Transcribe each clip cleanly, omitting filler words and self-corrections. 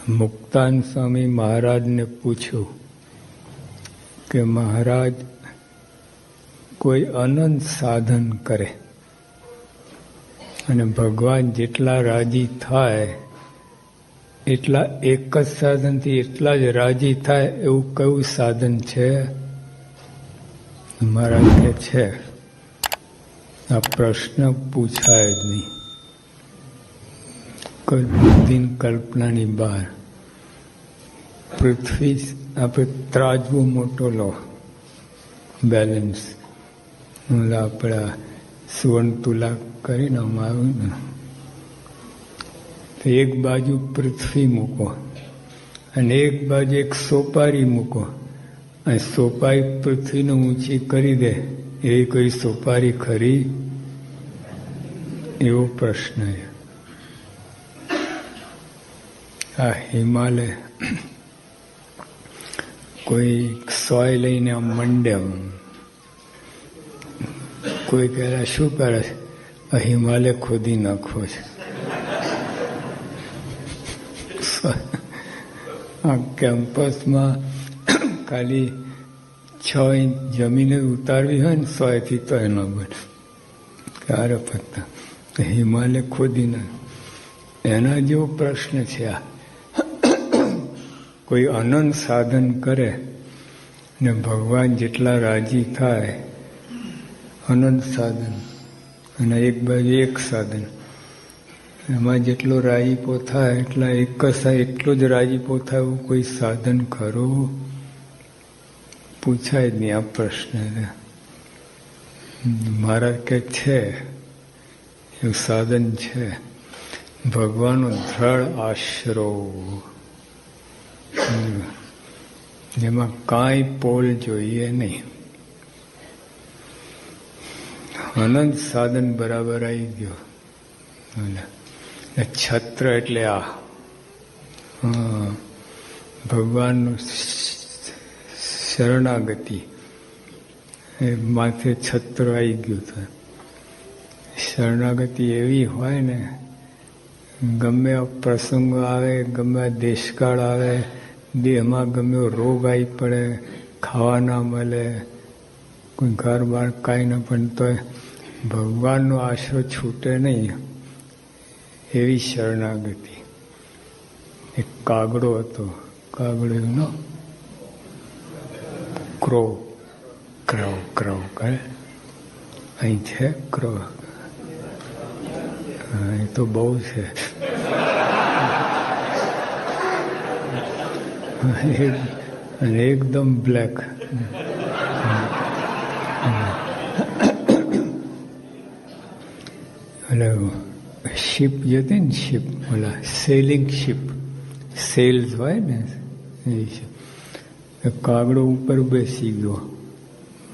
મુક્તાન સ્વામી મહારાજને પૂછ્યું કે મહારાજ, કોઈ અનંત સાધન કરે અને ભગવાન જેટલા રાજી થાય એટલા એક જ સાધનથી એટલા જ રાજી થાય એવું કયું સાધન છે? મહારાજ કે છે, આ પ્રશ્ન પૂછાય જ નહીં, કોઈ બુદ્ધિની કલ્પનાની બહાર. પૃથ્વી આપણે ત્રાજવો મોટો લો, બેલેન્સ આપણા સુવર્ણ તુલા કરીને આવ્યું ને, તો એક બાજુ પૃથ્વી મૂકો અને એક બાજુ એક સોપારી મૂકો, અને સોપારી પૃથ્વીને ઊંચી કરી દે એવી કોઈ સોપારી ખરી? એવો પ્રશ્ન છે. આ હિમાલય કોઈ સોય લઈને આમ મંડે, કોઈ કહેલા શું કરે છે? આ હિમાલય ખોદી નાખવો છે. આ કેમ્પસમાં ખાલી 6 ઇંચ જમીને ઉતારવી હોય ને 100થી તો એનો બને ક્યારે પત્તા હિમાલય ખોદી નાખ. એના જેવો પ્રશ્ન છે આ. કોઈ અનંત સાધન કરે ને ભગવાન જેટલા રાજી થાય, અનંત સાધન અને એક બાજુ એક સાધન, એમાં જેટલો રાજીપો થાય એટલા એક જ એટલો જ રાજીપો થાય એવું કોઈ સાધન ખરું? પૂછાય જ નહીં આ પ્રશ્ન. મહારાજ કે છે એવું સાધન છે, ભગવાનનો દ્રઢ આશરો, જેમાં કાંઈ પોલ જોઈએ નહીં. અનંત સાધન બરાબર આવી ગયો. છત્ર એટલે આ ભગવાનનું શરણાગતિ, એ માથે છત્ર આવી ગયું છે. શરણાગતિ એવી હોય ને, ગમે પ્રસંગો આવે, ગમે દેશકાળ આવે, દેહમાં ગમે રોગ આવી પડે, ખાવા ના મળે, કોઈ ઘર બહાર કાંઈ ન પણ તોય ભગવાનનો આશરો છૂટે નહીં એવી શરણાગતિ. એક કાગડો હતો, કાગડો એનો ક્રો ક્રવ ક્રવ કરે, અહીં છે ક્રો, એ તો બહુ છે. અને એકદમ બ્લેક. એટલે શિપ જતી ને, શિપ ઓલા સેલિંગ શિપ, સેલ્સ હોય ને એ શિપ. કાગડો ઉપર બેસી ગયો,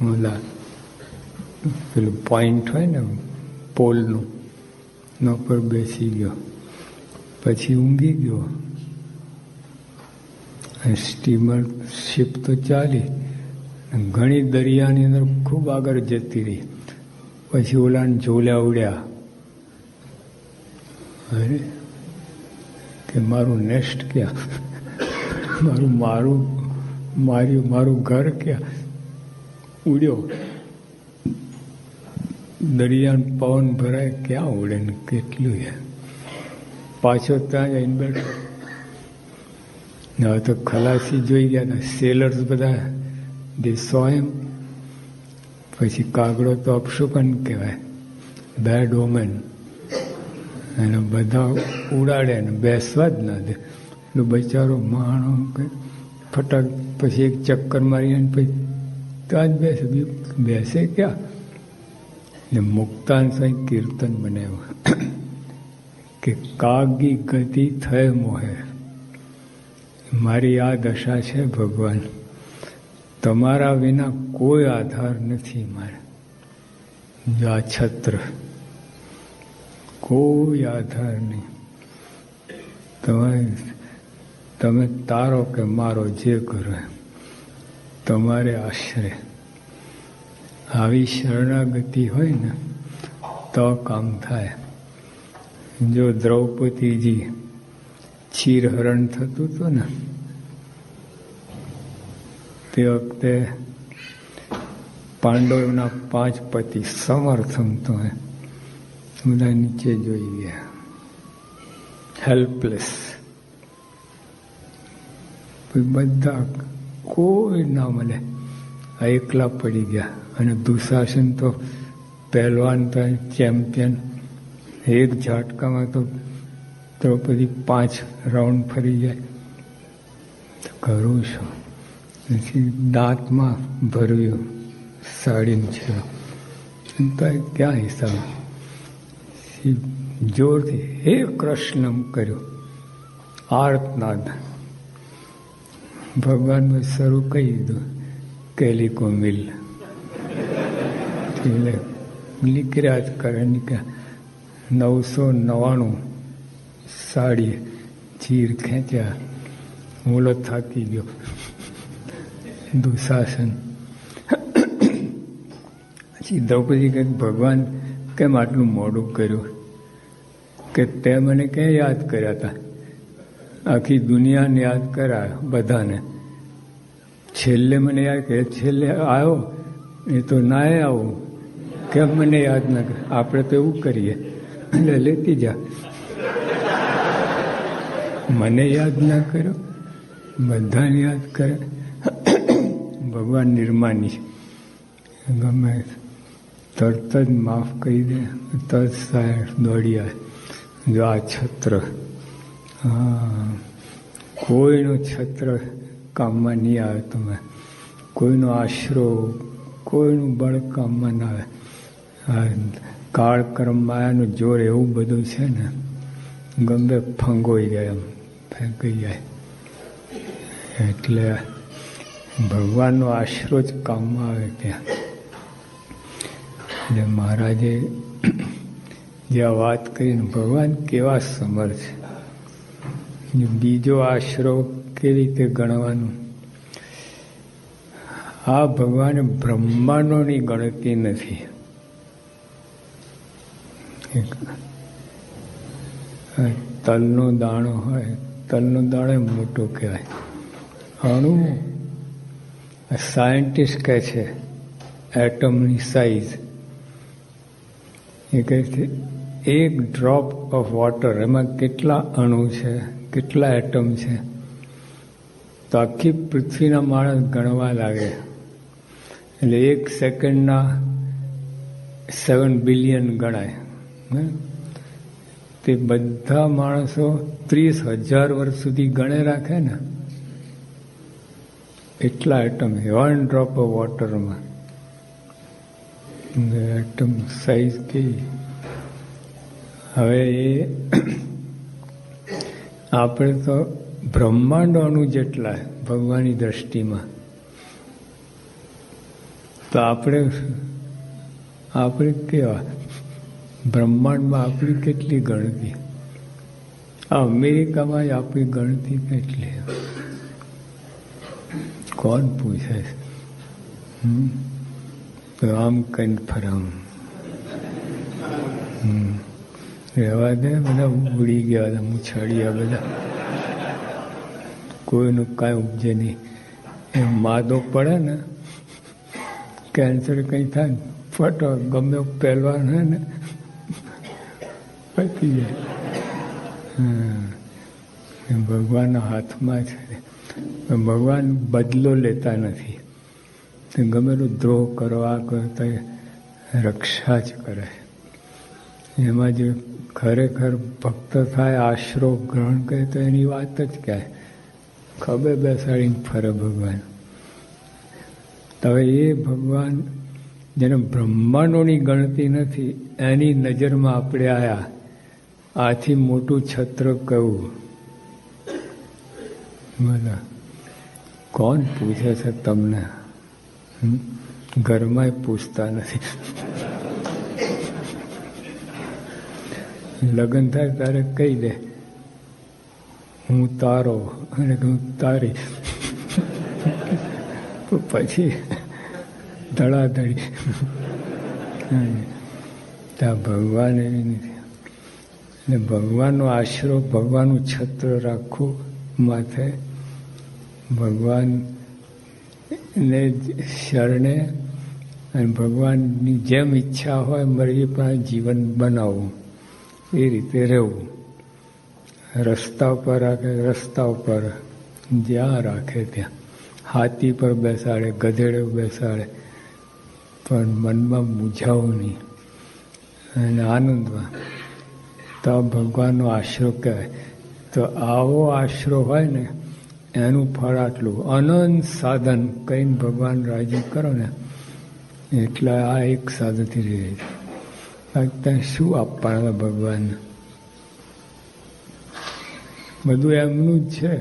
ઓલા પેલું પોઈન્ટ હોય ને પોલનું, એના ઉપર બેસી ગયો, પછી ઊંઘી ગયો. સ્ટીમર શિપ તો ચાલી, ઘણી દરિયાની અંદર ખૂબ આગળ જતી રહી. પછી ઓલાને ઝોલ્યા ઉડ્યા, અરે કે મારું નેસ્ટ ક્યાં, મારું ઘર ક્યાં? ઉડ્યો. દરિયાનો પવન ભરાય, ક્યાં ઉડે ને કેટલું છે. પાછો ત્યાં જઈને બેઠો. હવે તો ખલાસી જોઈ ગયા હતા, સેલર્સ બધા, દે સો એમ. પછી કાગડો તો અપશુકન કહેવાય, બેડ ઓમેન, એને બધા ઉડાડે ને બેસવા જ ના દે. એટલે બચારો માણો ફટાક પછી એક ચક્કર મારી પછી ત્યાં જ બેસે ક્યાં? ને મુક્તાન સાંઈ કીર્તન બનાવ્યું કે કાગી ગતિ થય મોહે. મારી આ દશા છે ભગવાન, તમારા વિના કોઈ આધાર નથી મારે. જો આ છત્ર, કોઈ આધાર નહીં. તમે તારો કે મારો જે કરો તમારે આશરે. આવી શરણાગતિ હોય ને તો કામ થાય. જો દ્રૌપદીજી ચીરહરણ થતું હતું ને તે વખતે પાંડવોના 5 પતિ સમર્થમ તો બધા નીચે જોઈ ગયા, હેલ્પલેસ. બધા કોઈ ના મળે, આ એકલા પડી ગયા. અને દુશાસન તો પહેલવાન તો ચેમ્પિયન, એક ઝાટકામાં તો દ્રૌપદી 5 રાઉન્ડ ફરી જાય. તો કરું શું? પછી દાંતમાં ભર્યું સાડીને છે તો ક્યાં હિસાબ. જોરથી હે કૃષ્ણમ કર્યું, આર્તનાદ. ભગવાન શરૂ કહી દીધું, કેલિકો મિલ. એટલે નીકળ્યા જ કરે, નીકળ્યા. 999 સાડી ચીર ખેંચ્યા. ઓલો થાકી ગયો દુશાસન. પછી દ્રૌપદી કહે, ભગવાન કેમ આટલું મોડું કર્યું? કે તે મને ક્યાં યાદ કર્યા હતા? આખી દુનિયાને યાદ કરાય બધાને. છેલ્લે મને યાદ કરે, છેલ્લે આવ્યો એ તો ના આવું, કેમ મને યાદ ના કરે? આપણે તો એવું કરીએ, એટલે લેતી જા. મને યાદ ના કર્યો, બધાને યાદ કરે. ભગવાન નિર્માની છે, ગમે તરત જ માફ કરી દે. તરત સાહેબ દોડી આવે. જો આ છત્ર, હા, કોઈનો છત્ર કામમાં નહીં આવે. તમે કોઈનો આશરો, કોઈનું બળ કામમાં ના આવે. આ કાળ કર્મ માયાનું જોર એવું બધું છે ને, ગમે ફંગોઈ જાય, એમ ફેંકાઈ જાય. એટલે ભગવાનનો આશરો જ કામમાં આવે ત્યાં. એટલે મહારાજે જે આ વાત કરીને, ભગવાન કેવા સમર્થ છે. બીજો આશરો કેવી રીતે ગણવાનું? આ ભગવાને બ્રહ્માંડોની ગણતરી નથી. તલનો દાણો હોય, તલનો દાણો મોટો કહેવાય. અણુ સાયન્ટિસ્ટ કહે છે એટમની સાઇઝ. એ કહે છે 1 ડ્રોપ ઓફ વોટર, એમાં કેટલા અણુ છે, કેટલા એટમ છે. તો આખી પૃથ્વીના માણસ ગણવા લાગે. એટલે 1 સેકન્ડના 7 બિલિયન ગણાય. તે બધા માણસો 30,000 વર્ષ સુધી ગણે રાખે ને, એટલા એટમ 1 ડ્રોપ ઓફ વોટરમાં. એટમ સાઈઝ કેવી! હવે એ આપણે તો બ્રહ્માંડ અણુ જેટલા ભગવાનની દ્રષ્ટિમાં. તો આપણે કેવા બ્રહ્માંડમાં આપણી કેટલી ગણતી? આ અમેરિકામાં જ આપણી ગણતી કેટલી? કોણ પૂછે છે? તો આમ કઈ ફરમ રહેવા દે. બધા ઉડી ગયા, બધા મૂછાડ્યા, બધા કોઈનું કાંઈ ઉપજે નહીં. એ માદો પડે ને, કેન્સર કંઈ થાય ને, ફટો ગમે પહેલવાન હોય ને પતી જાય. ભગવાનના હાથમાં છે. ભગવાન બદલો લેતા નથી. ગમે તો દ્રોહ કરો, આ કરતા રક્ષા જ કરે. એમાં જે ખરેખર ભક્ત થાય, આશરો ગ્રહણ કરે, તો એની વાત જ ક્યાંય. ખભે બેસાડીને ફરે ભગવાન. હવે એ ભગવાન જેને બ્રહ્માંડોની ગણતી નથી, એની નજરમાં આપણે આવ્યા. આથી મોટું છત્ર કહું. બોલો, કોણ પૂછે છે તમને? ઘરમાં પૂછતા નથી. લગ્ન થાય ત્યારે કહી દે, હું તારો અને હું તારી. પછી ધડાધડી. ત્યાં ભગવાન એવી નથી. ને ભગવાનનો આશરો, ભગવાનનું છત્ર રાખવું માથે, ભગવાનને શરણે અને ભગવાનની જેમ ઈચ્છા હોય મરજી પણ જીવન બનાવવું, એ રીતે રહેવું. રસ્તા ઉપર રાખે, રસ્તા ઉપર જ્યાં રાખે ત્યાં, હાથી પર બેસાડે, ગધેડે બેસાડે, પણ મનમાં મૂંઝાવું નહીં અને આનંદમાં, તો ભગવાનનો આશરો કહેવાય. તો આવો આશરો હોય ને એનું ફળ આટલું અનંત સાધન કહીને ભગવાન રાજી કરો ને, એટલે આ એક સાધનથી રહે છે. ત્યાં શું આપવાના ભગવાનને? બધું એમનું જ છે.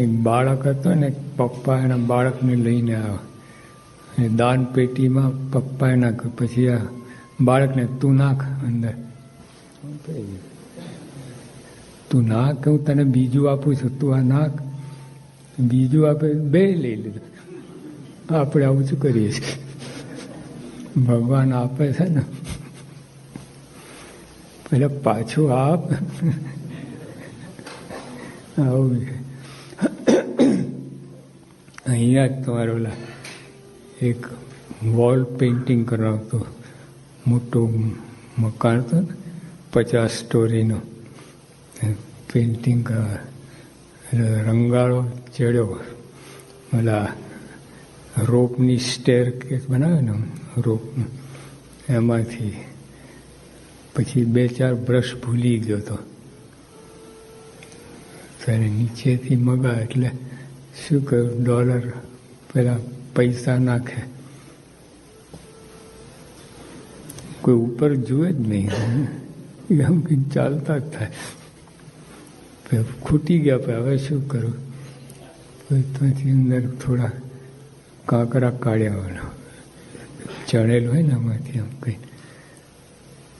એક બાળક હતો ને, પપ્પા એના બાળકને લઈને આવે, દાન પેટીમાં પપ્પાએ નાખ્યું, પછી આ બાળકને તું નાખ અંદર, તું નાખ, હું તને બીજું આપું છું, તું આ નાખ. બીજું આપે, બે લઈ લીધું. આપણે આવું શું કરીએ છીએ? ભગવાન આપે છે ને, પેલા પાછું આપ, આવું છે. અહીંયા જ તમારો એક વોલ પેઇન્ટિંગ કરાવતો, મોટું મકાન હતું ને, 50 સ્ટોરીનું પેઇન્ટિંગ કરાવે, એટલે રંગાળો ચડ્યો, ઓલા રોપની સ્ટેર કેસ બનાવે ને, રોપનું, એમાંથી પછી 2-4 બ્રશ ભૂલી ગયો હતો. ત્યારે નીચેથી મગા, એટલે શું કહ્યું, ડોલર પેલા પૈસા નાખે, કોઈ ઉપર જુએ જ નહીં, એમ કંઈ ચાલતા જ થાય. ખૂટી ગયા, હવે શું કરું? ત્યાંથી અંદર થોડા કાંકરા કાઢ્યા હોય, ચણેલું હોય ને આમાંથી, આમ કંઈ.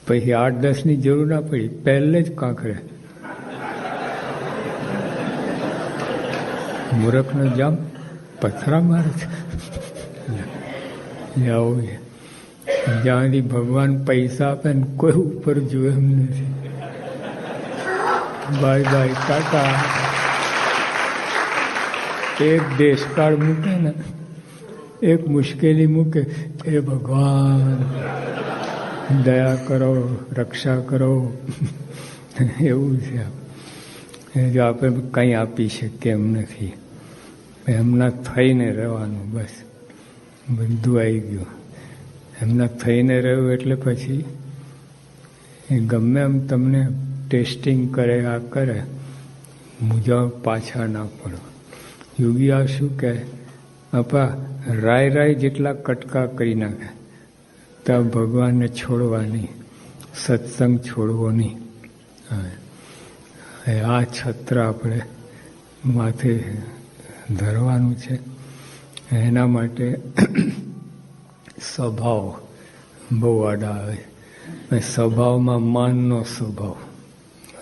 પછી 8-10ની જરૂર ના પડી, પહેલે જ કાંકરે. મૂરખનો જામ પથરા મારે છે. આવું છે. જ્યાં સુધી ભગવાન પૈસા આપે ને કોઈ ઉપર જુએ એમ નથી. Bye bye, Tata. એક દેશકાળ મૂકે ને, એક મુશ્કેલી મૂકે, એ ભગવાન દયા કરો, રક્ષા કરો, એવું છે. જો આપણે કંઈ આપી શકીએ એમ નથી, એમના થઈને રહેવાનું, બસ બધું આવી ગયું. એમના થઈને રહ્યું એટલે પછી એ ગમે એમ તમને ટેસ્ટિંગ કરે, આ કરે, મૂંઝાવ પાછા ના પડો. યોગી આ શું કહે, આપા રાય જેટલા કટકા કરી નાખે, તો ભગવાનને છોડવા નહીં, સત્સંગ છોડવો નહીં. આ છત્ર આપણે માથે ધરવાનું છે. એના માટે સ્વભાવ બહુ આડા આવે. સ્વભાવમાં માનનો સ્વભાવ.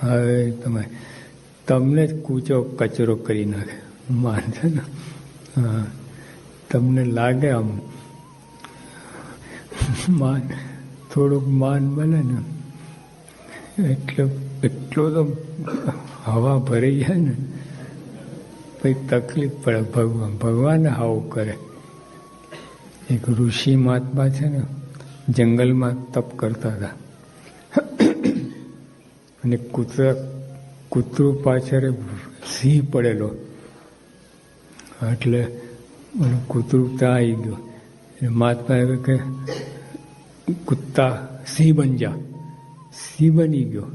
હવે તમને જ કૂચો કચરો કરી નાખે માન છે ને. હા, તમને લાગે આમ માન, થોડુંક માન બને ને એટલો તો હવા ભરાઈ જાય ને, પછી તકલીફ પડે. ભગવાન આવું કરે. એક ઋષિ મહાત્મા છે ને, જંગલમાં તપ કરતા હતા, અને કૂતરું પાછળ સિંહ પડેલો, એટલે કૂતરું ત્યાં આવી ગયું. મહાત્મા એવું કે, કુત્તા સિંહ બન જા. સિંહ બની ગયો.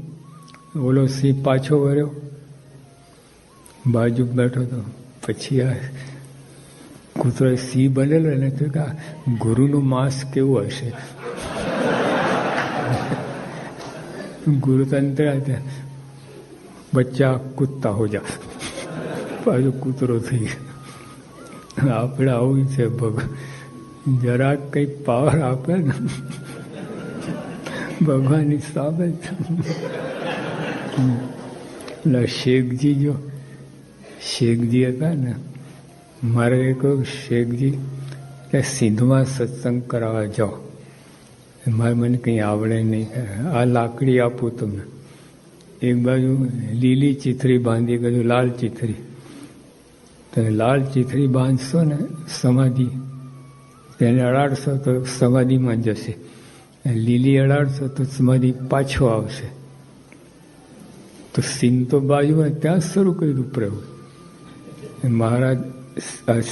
ઓલો સિંહ પાછો વર્યો, બાજુ બેઠો હતો. પછી આ કૂતરો સિંહ બનેલો એને તો કે ગુરુનું માંસ કેવું હશે. ગુરુ તંત્ર બચ્ચા કૂદતા હો જા, પાછું કૂતરો થઈ ગયો. આપણે આવું છે. જરાક કઈ પાવર આપે ને ભગવાનની સામે. શેખજી હતા ને, મારે કહ્યું શેખજી કે સિંધમાં સત્સંગ કરાવવા જાઓ. મારે મને કંઈ આવડે નહીં, આ લાકડી આપું તમને. એક બાજુ લીલી ચીથરી બાંધી, એક બાજુ લાલ ચીથરી. તમે લાલ ચીથરી બાંધશો ને સમાધિ, તેને અડાડશો તો સમાધિમાં જશે, લીલી અડાડશો તો સમાધિ પાછો આવશે. તો સીન તો બાજુમાં ત્યાં શરૂ કર્યું પ્રભુ. મહારાજ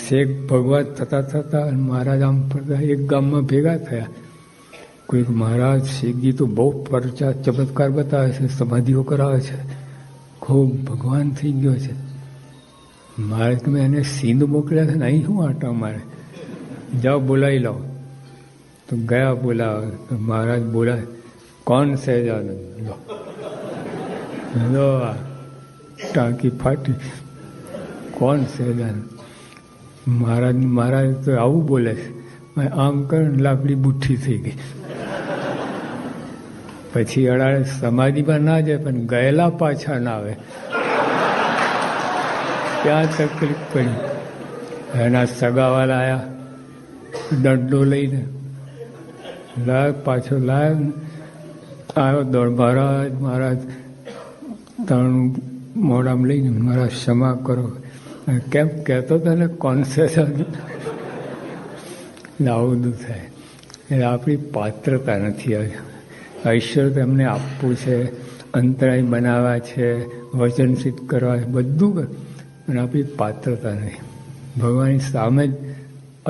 શેખ ભગવાન થતા થતા મહારાજ આમ પડતા એક ગામમાં ભેગા થયા. કોઈક મહારાજ શેખજી તો બહુ પરચા ચમત્કાર બતાવે છે, સમાધિઓ કરાવે છે, ખૂબ ભગવાન થઈ ગયો છે. મારે તમે એને સિંધ મોકલ્યા છે ને, અહીં શું આટા મારે, જાઓ બોલાવી લાવો. તો ગયા બોલાવે. તો મહારાજ બોલાવે, કોણ સહેજાનંદ? લો ટાંકી ફાટી, કોણ સહેજાનંદ? મહારાજ તો આવું બોલે છે, આમ કરે લાકડી બુઠ્ઠી થઈ ગઈ. પછી અડાડે સમાધિમાં ના જાય, પણ ગયેલા પાછા ના આવે, ત્યાં તકલીફ પડી. એના સગાવાલા આવ્યા, દંડો લઈને લાવ, પાછો લાવ, આવ્યો દોડ. મહારાજ તાણું મોઢામાં લઈને, મારા ક્ષમા કરો. કેમ કહેતો હતો ને કોન્સેશન. આવું બધું થાય. એટલે આપણી પાત્રતા નથી. ઐશ્વર્ય તેમને આપવું છે, અંતરાય બનાવવા છે, વચન સિદ્ધ કરવા છે, બધું કર, પણ આપણી પાત્રતા નહીં. ભગવાનની સામે જ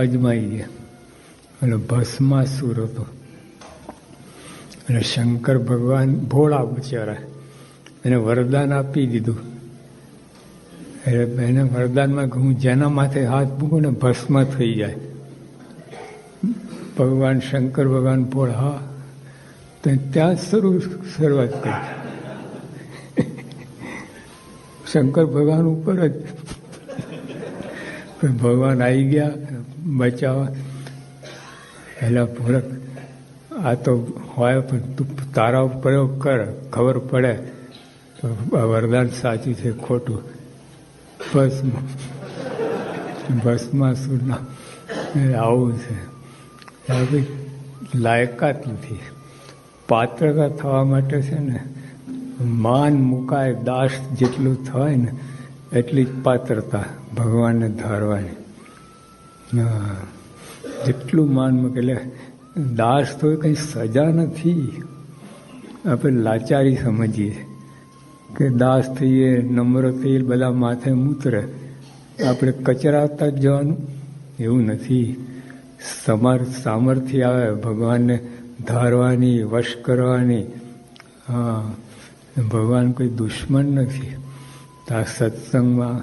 અજમાઈ ગયા. અને ભસ્માસુર હતો. અને શંકર ભગવાન ભોળા બિચારા, એને વરદાન આપી દીધું. એટલે એને વરદાનમાં હું જેના માથે હાથ મૂકું ને ભસ્મ થઈ જાય. ભગવાન શંકર ભગવાન ભોળા, હા, તો ત્યાં શરૂઆત કરી. શંકર ભગવાન ઉપર જ ભગવાન આવી ગયા બચાવવા. પહેલાં ભૂરક આ તો હોય, પણ તું તારા પ્રયોગ કર, ખબર પડે તો વરદાન સાચું છે ખોટું. ભસ્માસુરના આવું છે. લાયકાત નથી. પાત્રતા થવા માટે છે ને, માન મુકાય, દાસ જેટલું થાય ને એટલી જ પાત્રતા ભગવાનને ધારવાની. જેટલું માન મૂકે, એટલે દાસ તો કંઈ સજા નથી. આપણે લાચારી સમજીએ કે દાસ થઈએ, નમ્ર થઈએ, બધા માથે મૂતરે, આપણે કચરાતા જ જવાનું, એવું નથી. સામર્થ્ય આવે ભગવાનને ધારવાની, વશ કરવાની. હા, ભગવાન કોઈ દુશ્મન નથી. તો આ સત્સંગમાં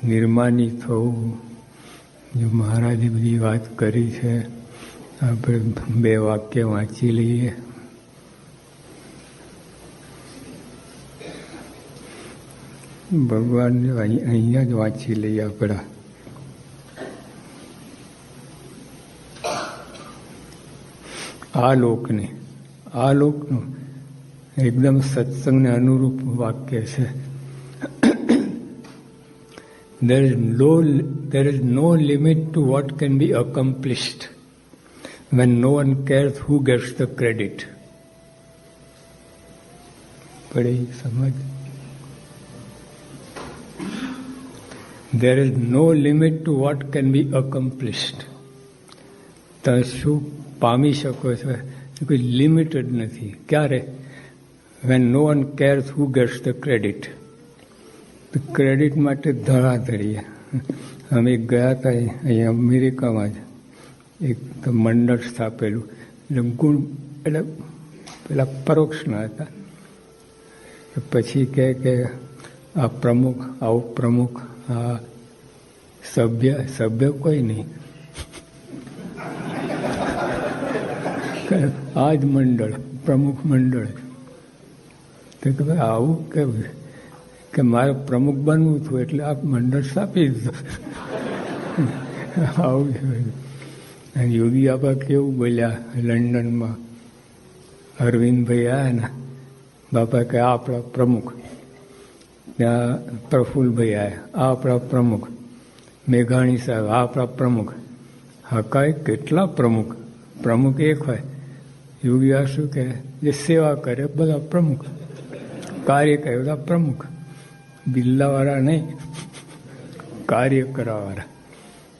નિર્માની થવું, જો મહારાજે બધી વાત કરી છે, આપણે 2 વાક્ય વાંચી લઈએ. ભગવાન અહીંયા જ વાંચી લઈએ આપણા. આ લોકનું એકદમ સત્સંગને અનુરૂપ વાક્ય છે. There is no limit to what can be accomplished when no one cares who gets the credit. પડે સમજ? There is no limit to what can be accomplished. તમે શું પામી શકો છો, કોઈ લિમિટ જ નથી. ક્યારે? when no one cares who gets the credit. તો ક્રેડિટ માટે ધડાધડીએ. અમે ગયા હતા અહીંયા અમેરિકામાં જ, એક તો મંડળ સ્થાપેલું, એટલે ગુણ, એટલે પેલા પરોક્ષના હતા. પછી કહે કે આ પ્રમુખ, આવું પ્રમુખ, આ સભ્ય કોઈ નહીં, આ જ મંડળ, પ્રમુખ મંડળ. તો કે ભાઈ આવું કેવું કે મારે પ્રમુખ બનવું હતું એટલે આ મંડળ સ્થાપી દીધું. આવું અને યોગી આપા કેવું બોલ્યા લંડનમાં, અરવિંદભાઈ આવ્યા ને, બાપા કે આ આપણા પ્રમુખ. ત્યાં પ્રફુલભાઈ આવ્યા, આ આપણા પ્રમુખ. મેઘાણી સાહેબ, આ આપણા પ્રમુખ. હા, કાંઈ કેટલા પ્રમુખ? પ્રમુખ એક હોય, યોગી આ શું કહે, જે સેવા કરે બધા પ્રમુખ, કાર્ય કરે બધા પ્રમુખ, બિલ્લાવાળા નહીં, કાર્ય કરવાવાળા.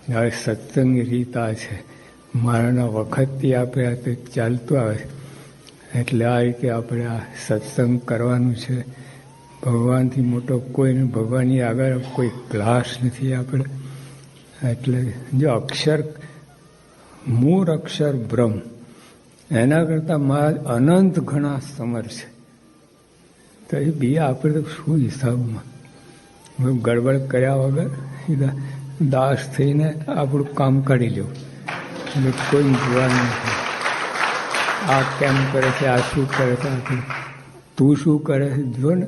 હવે સત્સંગની રીત આ છે. મારાના વખતથી આપણે આ તો ચાલતું આવે છે. એટલે આ રીતે આપણે આ સત્સંગ કરવાનું છે. ભગવાનથી મોટો કોઈને, ભગવાનની આગળ કોઈ ક્લાસ નથી આપણે. એટલે જો અક્ષર, મૂળ અક્ષર બ્રહ્મ, એના કરતાં મારા અનંત ઘણા સમર છે. તો એ બી આપણે તો શું હિસાબમાં ગડબડ કર્યા વગર સીધા દાસ થઈને આપણું કામ કાઢી લેવું. એટલે કોઈ જોવાનું નથી. આ કેમ કરે છે, આ શું કરે છે, તું શું કરે છે, જો ને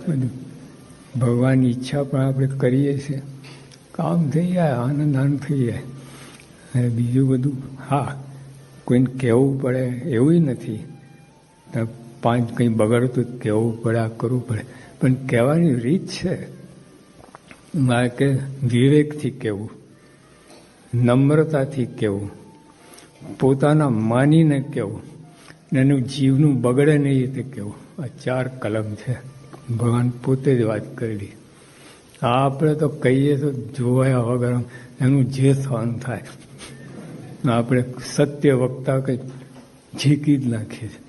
બધું. ભગવાનની ઈચ્છા પણ આપણે કરીએ છીએ, કામ થઈ જાય, આનંદ આનંદ થઈ જાય. અને બીજું બધું હા, કોઈને કહેવું પડે એવું નથી. પાંચ કંઈ બગડતું કહેવું પડે, આ કરવું પડે, પણ કહેવાની રીત છે. મારે કે વિવેકથી કહેવું, નમ્રતાથી કહેવું, પોતાના માનીને કહેવું, એનું જીવનું બગડે નહીં તે કહેવું. આ 4 કલમ છે. ભગવાન પોતે જ વાત કરેલી. આ આપણે તો કહીએ તો જોવાયા વગર એનું જે થવાનું થાય. આપણે સત્ય વક્તા કંઈ ઝીકી જ નાખીએ છીએ.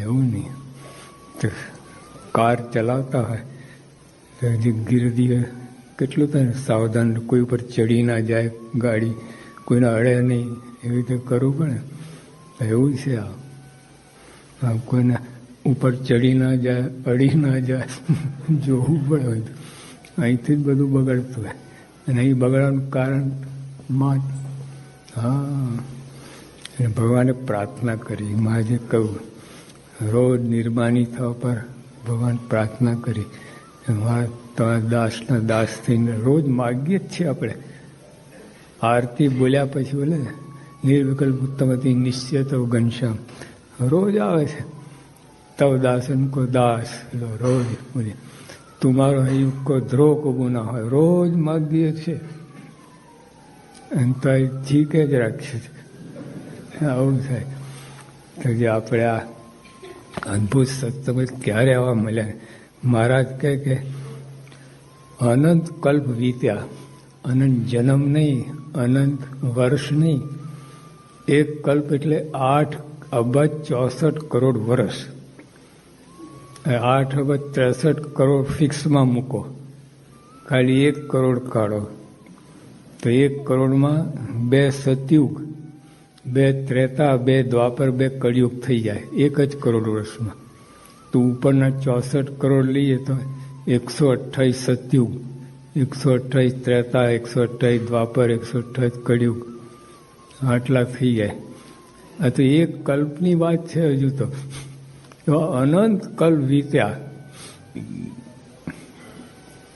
એવું નહીં. તો કાર ચલાવતા હોય તો હજી ગીરદી કેટલું થાય સાવધાન, કોઈ ઉપર ચડી ના જાય ગાડી, કોઈને અડે નહીં, એવી રીતે કરવું પડે. એવું છે આ કોઈને ઉપર ચડી ના જાય, અડી ના જાય, જોવું પડે. બધું અહીંથી જ બધું બગડતું હોય. અને અહીં બગડવાનું કારણ માં હા, ભગવાને પ્રાર્થના કરી. મારે જે કહ્યું, રોજ નિર્માની થવા પર ભગવાન પ્રાર્થના કરી. મારા તમારા દાસના દાસ થઈને રોજ માગીએ જ છીએ આપણે. આરતી બોલ્યા પછી બોલે નિર્વિકલ્પ ઉત્તમતી નિશ્ચય તવ ઘનશ્યામ, રોજ આવે છે. તવ દાસન કો દાસ, રોજ બોલે તુમારો યુગ કો ધ્રોહ કો ગુના હોય, રોજ માગીએ છીએ. અને તો જીકે જ રાખીએ છીએ. આવું થાય. તો જે આપણે આ અદ્ભુત સત્સંગ ક્યારે આવા મળ્યા. મહારાજ કહે કે અનંત કલ્પ વીત્યા, અનંત જન્મ નહીં, અનંત વર્ષ નહીં. એક કલ્પ એટલે 8 અબજ 64 કરોડ વર્ષ. 8 અબજ 63 કરોડ ફિક્સમાં મૂકો, ખાલી 1 કરોડ કાઢો તો 1 કરોડમાં 2 સતયુગ, 2 ત્રેતા, 2 દ્વાપર, 2 કળિયુગ થઈ જાય 1 જ કરોડ વર્ષમાં. તો ઉપરના 64 કરોડ લઈએ તો 128 સતયુગ, 128 ત્રેતા, 128 દ્વાપર, 128 કળિયુગ, આટલા થઈ જાય. આ તો એક કલ્પની વાત છે. હજુ તો અનંત કલ્પ વીત્યા.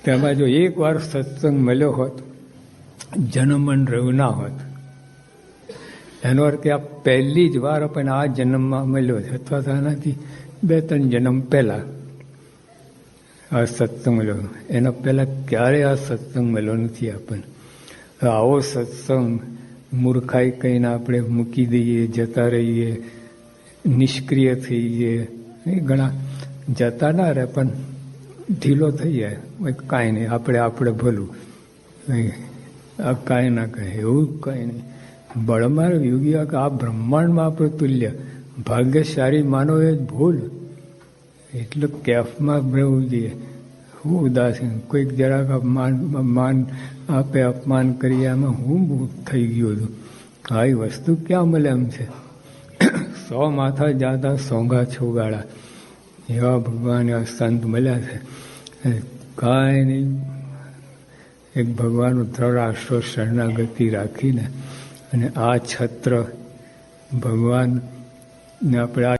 તેમાં જો એક વાર સત્સંગ મળ્યો હોત, જન્મન રહ્યું ના હોત. એનો અર્થ કે આ પહેલી જ વાર આપણને આ જન્મમાં મળ્યો છે, અથવા તો આનાથી 2-3 જન્મ પહેલા આ સત્સંગ મળ્યો. એના પહેલા ક્યારેય આ સત્સંગ મળ્યો નથી આપણને. આવો સત્સંગ મૂર્ખાઈ કહીને આપણે મૂકી દઈએ, જતા રહીએ, નિષ્ક્રિય થઈ જઈએ. ઘણા જતા ના રહે પણ ઢીલો થઈ જાય. કાંઈ નહીં, આપણે ભલું, કાંઈ ના કહે, એવું કાંઈ નહીં. બળમાર યોગી આ બ્રહ્માંડમાં આપણે તુલ્ય ભાગ્યશાળી માનવ એ જ ભૂલ. એટલે કેફમાં રહેવું જોઈએ. હું ઉદાસીન, કોઈક જરાક માન આપે, અપમાન કરીએ, આમાં હું થઈ ગયું હતું. આવી વસ્તુ ક્યાં મળે એમ છે. 100 માથા જાતા સોંગા છોગાડા, એવા ભગવાન એવા સંત મળ્યા છે. કાંઈ નહીં, એક ભગવાનનો દ્રઢ આશ્રય શરણાગતિ રાખીને અને આ છત્ર ભગવાનને આપણે આ